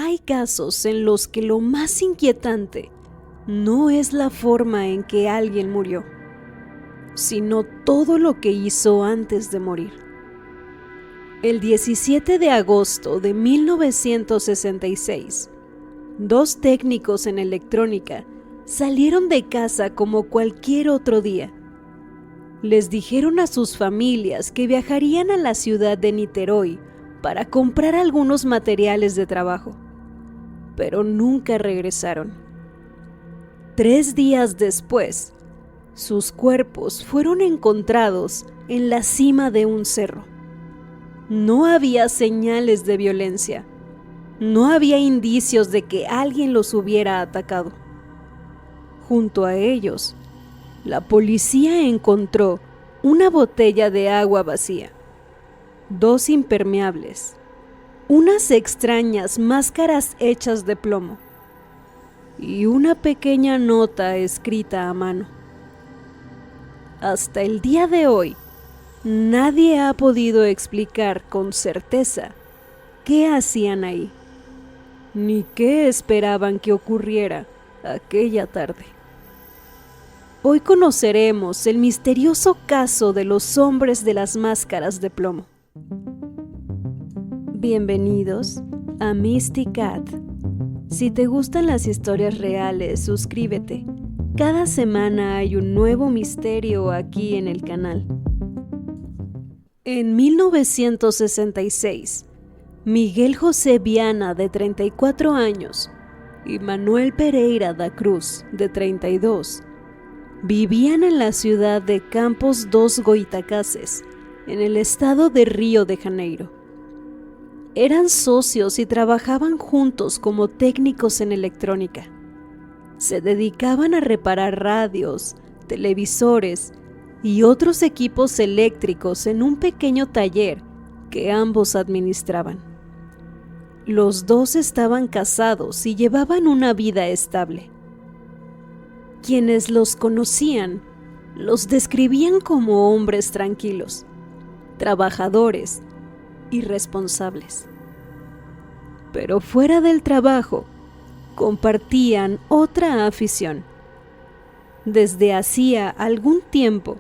hay casos en los que lo más inquietante no es la forma en que alguien murió, sino todo lo que hizo antes de morir. El 17 de agosto de 1966, dos técnicos en electrónica salieron de casa como cualquier otro día. Les dijeron a sus familias que viajarían a la ciudad de Niterói para comprar algunos materiales de trabajo, pero nunca regresaron. 3 días después, sus cuerpos fueron encontrados en la cima de un cerro. No había señales de violencia. No había indicios de que alguien los hubiera atacado. Junto a ellos, la policía encontró una botella de agua vacía, 2 impermeables, unas extrañas máscaras hechas de plomo y una pequeña nota escrita a mano. Hasta el día de hoy, nadie ha podido explicar con certeza qué hacían ahí, ni qué esperaban que ocurriera aquella tarde. Hoy conoceremos el misterioso caso de los hombres de las máscaras de plomo. Bienvenidos a Misty Cat. Si te gustan las historias reales, suscríbete. Cada semana hay un nuevo misterio aquí en el canal. En 1966, Miguel José Viana, de 34 años, y Manuel Pereira da Cruz, de 32, vivían en la ciudad de Campos dos Goytacazes, en el estado de Río de Janeiro. Eran socios y trabajaban juntos como técnicos en electrónica. Se dedicaban a reparar radios, televisores y otros equipos eléctricos en un pequeño taller que ambos administraban. Los dos estaban casados y llevaban una vida estable. Quienes los conocían los describían como hombres tranquilos, trabajadores y responsables. Pero fuera del trabajo, compartían otra afición. Desde hacía algún tiempo,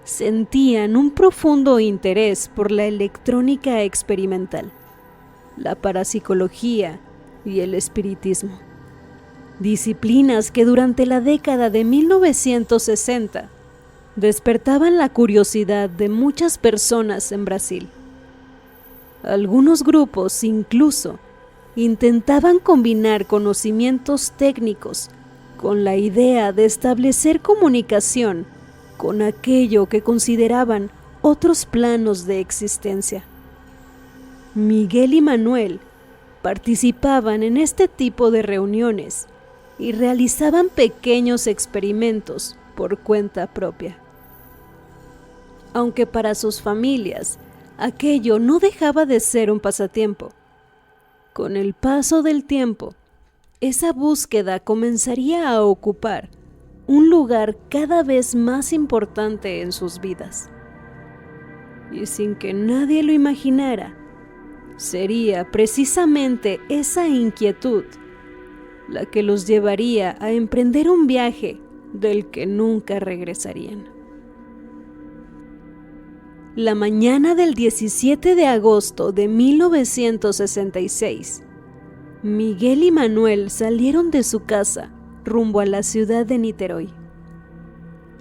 sentían un profundo interés por la electrónica experimental, la parapsicología y el espiritismo. Disciplinas que durante la década de 1960 despertaban la curiosidad de muchas personas en Brasil. Algunos grupos incluso intentaban combinar conocimientos técnicos con la idea de establecer comunicación con aquello que consideraban otros planos de existencia. Miguel y Manuel participaban en este tipo de reuniones y realizaban pequeños experimentos por cuenta propia. Aunque para sus familias aquello no dejaba de ser un pasatiempo, con el paso del tiempo, esa búsqueda comenzaría a ocupar un lugar cada vez más importante en sus vidas. Y sin que nadie lo imaginara, sería precisamente esa inquietud la que los llevaría a emprender un viaje del que nunca regresarían. La mañana del 17 de agosto de 1966, Miguel y Manuel salieron de su casa rumbo a la ciudad de Niterói.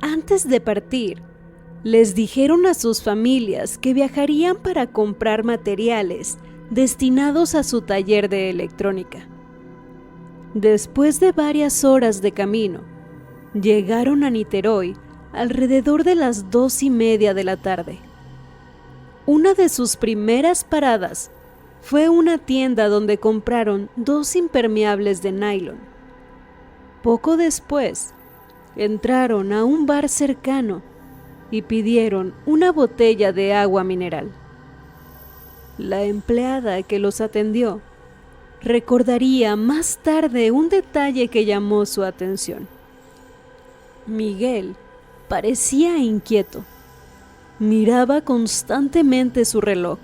Antes de partir, les dijeron a sus familias que viajarían para comprar materiales destinados a su taller de electrónica. Después de varias horas de camino, llegaron a Niterói alrededor de las 2:30 de la tarde. Una de sus primeras paradas fue una tienda donde compraron 2 impermeables de nylon. Poco después, entraron a un bar cercano y pidieron una botella de agua mineral. La empleada que los atendió recordaría más tarde un detalle que llamó su atención. Miguel parecía inquieto. Miraba constantemente su reloj,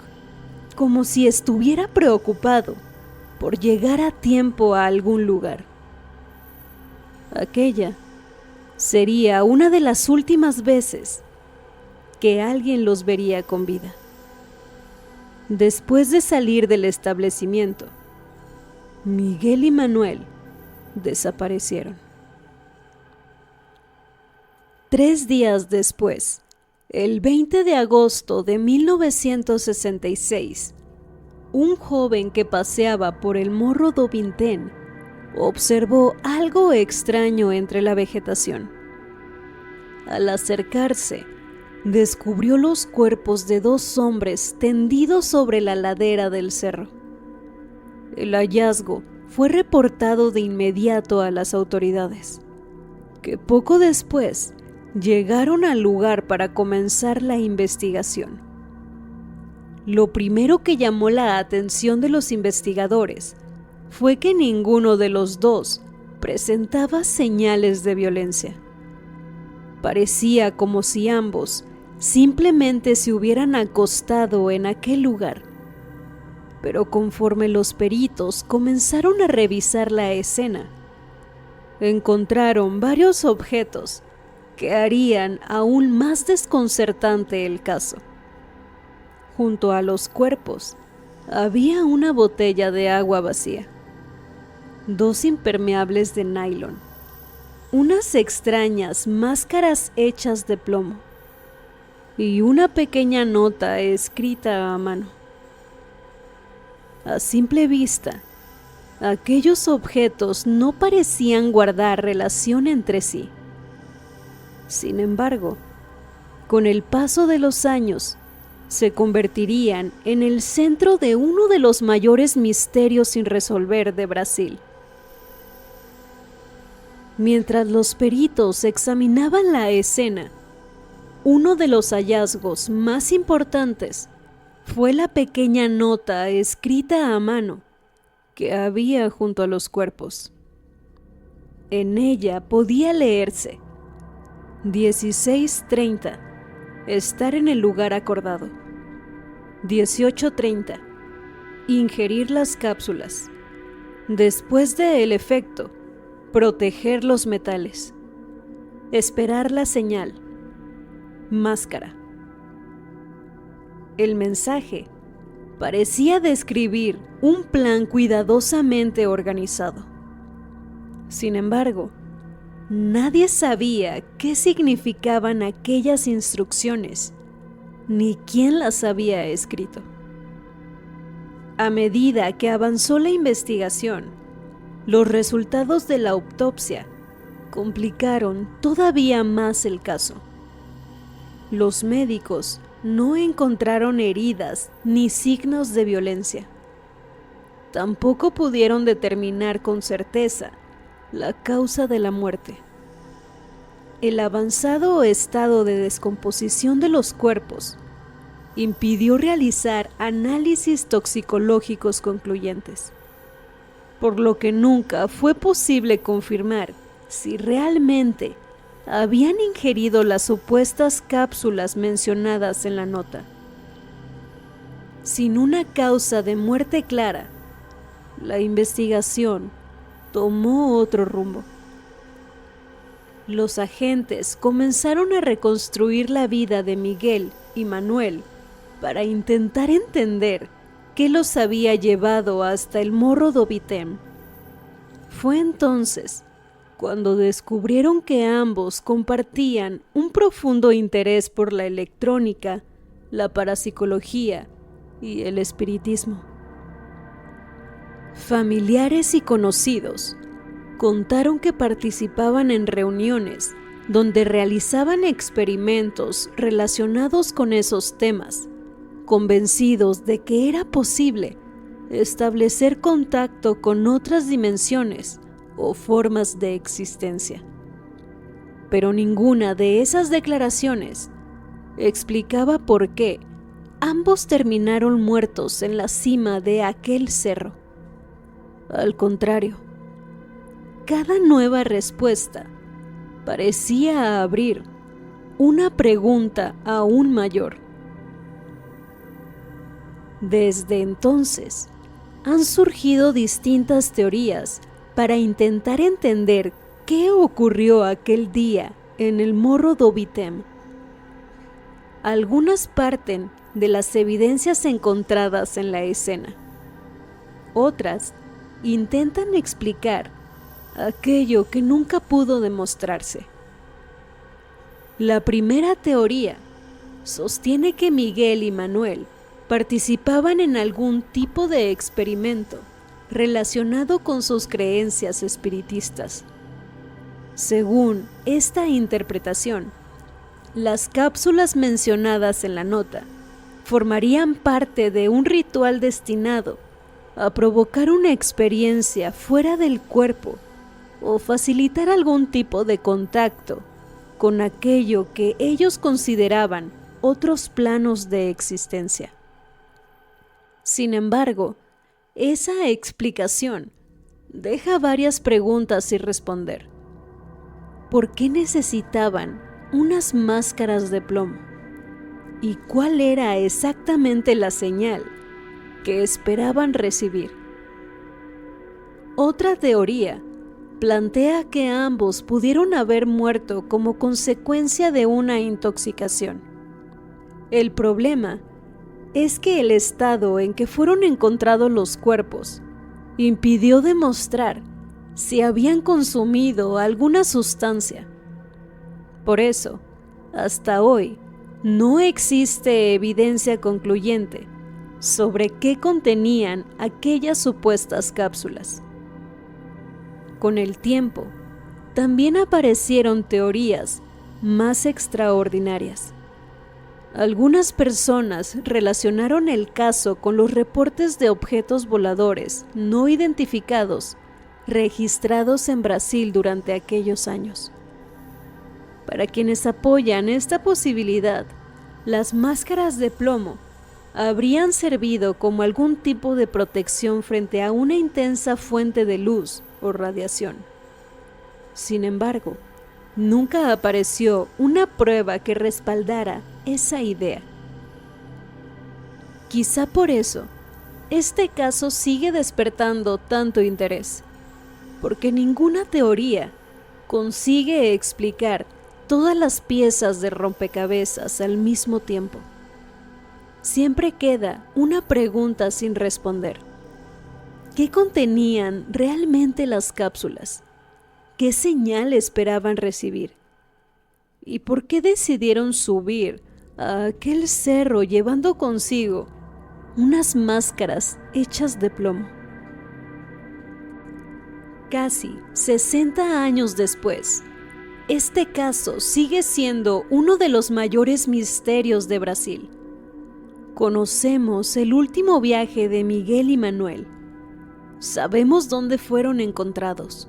como si estuviera preocupado por llegar a tiempo a algún lugar. Aquella sería una de las últimas veces que alguien los vería con vida. Después de salir del establecimiento, Miguel y Manuel desaparecieron. 3 días después, el 20 de agosto de 1966, un joven que paseaba por el Morro do Vintém observó algo extraño entre la vegetación. Al acercarse, descubrió los cuerpos de 2 hombres tendidos sobre la ladera del cerro. El hallazgo fue reportado de inmediato a las autoridades, que poco después llegaron al lugar para comenzar la investigación. Lo primero que llamó la atención de los investigadores fue que ninguno de los 2 presentaba señales de violencia. Parecía como si ambos simplemente se hubieran acostado en aquel lugar. Pero conforme los peritos comenzaron a revisar la escena, encontraron varios objetos que harían aún más desconcertante el caso. Junto a los cuerpos había una botella de agua vacía, 2 impermeables de nylon, unas extrañas máscaras hechas de plomo y una pequeña nota escrita a mano. A simple vista, aquellos objetos no parecían guardar relación entre sí. Sin embargo, con el paso de los años, se convertirían en el centro de uno de los mayores misterios sin resolver de Brasil. Mientras los peritos examinaban la escena, uno de los hallazgos más importantes fue la pequeña nota escrita a mano que había junto a los cuerpos. En ella podía leerse: 16:30, estar en el lugar acordado. 18:30, ingerir las cápsulas. Después del efecto, proteger los metales. Esperar la señal. Máscara. El mensaje parecía describir un plan cuidadosamente organizado. Sin embargo, nadie sabía qué significaban aquellas instrucciones, ni quién las había escrito. A medida que avanzó la investigación, los resultados de la autopsia complicaron todavía más el caso. Los médicos no encontraron heridas ni signos de violencia. Tampoco pudieron determinar con certeza la causa de la muerte. El avanzado estado de descomposición de los cuerpos impidió realizar análisis toxicológicos concluyentes, por lo que nunca fue posible confirmar si realmente habían ingerido las supuestas cápsulas mencionadas en la nota. Sin una causa de muerte clara, la investigación tomó otro rumbo. Los agentes comenzaron a reconstruir la vida de Miguel y Manuel para intentar entender qué los había llevado hasta el Morro do Vintém. Fue entonces cuando descubrieron que ambos compartían un profundo interés por la electrónica, la parapsicología y el espiritismo. Familiares y conocidos contaron que participaban en reuniones donde realizaban experimentos relacionados con esos temas, convencidos de que era posible establecer contacto con otras dimensiones o formas de existencia. Pero ninguna de esas declaraciones explicaba por qué ambos terminaron muertos en la cima de aquel cerro. Al contrario, cada nueva respuesta parecía abrir una pregunta aún mayor. Desde entonces, han surgido distintas teorías para intentar entender qué ocurrió aquel día en el Morro do Bitem. Algunas parten de las evidencias encontradas en la escena. Otras intentan explicar aquello que nunca pudo demostrarse. La primera teoría sostiene que Miguel y Manuel participaban en algún tipo de experimento relacionado con sus creencias espiritistas. Según esta interpretación, las cápsulas mencionadas en la nota formarían parte de un ritual destinado a provocar una experiencia fuera del cuerpo o facilitar algún tipo de contacto con aquello que ellos consideraban otros planos de existencia. Sin embargo, esa explicación deja varias preguntas sin responder. ¿Por qué necesitaban unas máscaras de plomo? ¿Y cuál era exactamente la señal que esperaban recibir? Otra teoría plantea que ambos pudieron haber muerto como consecuencia de una intoxicación. El problema es que el estado en que fueron encontrados los cuerpos impidió demostrar si habían consumido alguna sustancia. Por eso, hasta hoy, no existe evidencia concluyente sobre qué contenían aquellas supuestas cápsulas. Con el tiempo, también aparecieron teorías más extraordinarias. Algunas personas relacionaron el caso con los reportes de objetos voladores no identificados registrados en Brasil durante aquellos años. Para quienes apoyan esta posibilidad, las máscaras de plomo habrían servido como algún tipo de protección frente a una intensa fuente de luz o radiación. Sin embargo, nunca apareció una prueba que respaldara esa idea. Quizá por eso, este caso sigue despertando tanto interés, porque ninguna teoría consigue explicar todas las piezas de rompecabezas al mismo tiempo. Siempre queda una pregunta sin responder. ¿Qué contenían realmente las cápsulas? ¿Qué señal esperaban recibir? ¿Y por qué decidieron subir a aquel cerro llevando consigo unas máscaras hechas de plomo? Casi 60 años después, este caso sigue siendo uno de los mayores misterios de Brasil. Conocemos el último viaje de Miguel y Manuel. Sabemos dónde fueron encontrados.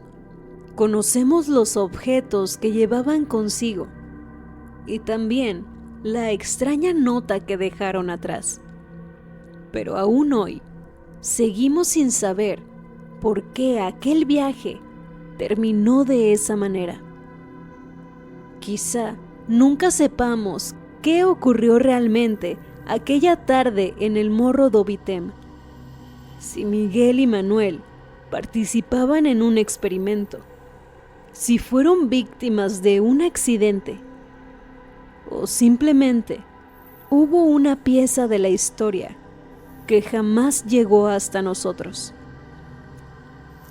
Conocemos los objetos que llevaban consigo y también la extraña nota que dejaron atrás. Pero aún hoy, seguimos sin saber por qué aquel viaje terminó de esa manera. Quizá nunca sepamos qué ocurrió realmente aquella tarde en el Morro do Bitem. Si Miguel y Manuel participaban en un experimento, si fueron víctimas de un accidente, o simplemente hubo una pieza de la historia que jamás llegó hasta nosotros.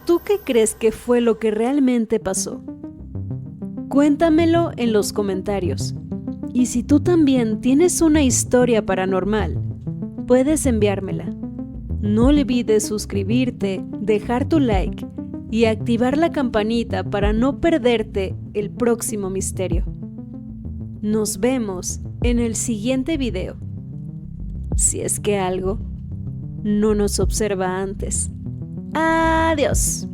¿Tú qué crees que fue lo que realmente pasó? Cuéntamelo en los comentarios. Y si tú también tienes una historia paranormal, puedes enviármela. No olvides suscribirte, dejar tu like y activar la campanita para no perderte el próximo misterio. Nos vemos en el siguiente video. Si es que algo no nos observa antes. Adiós.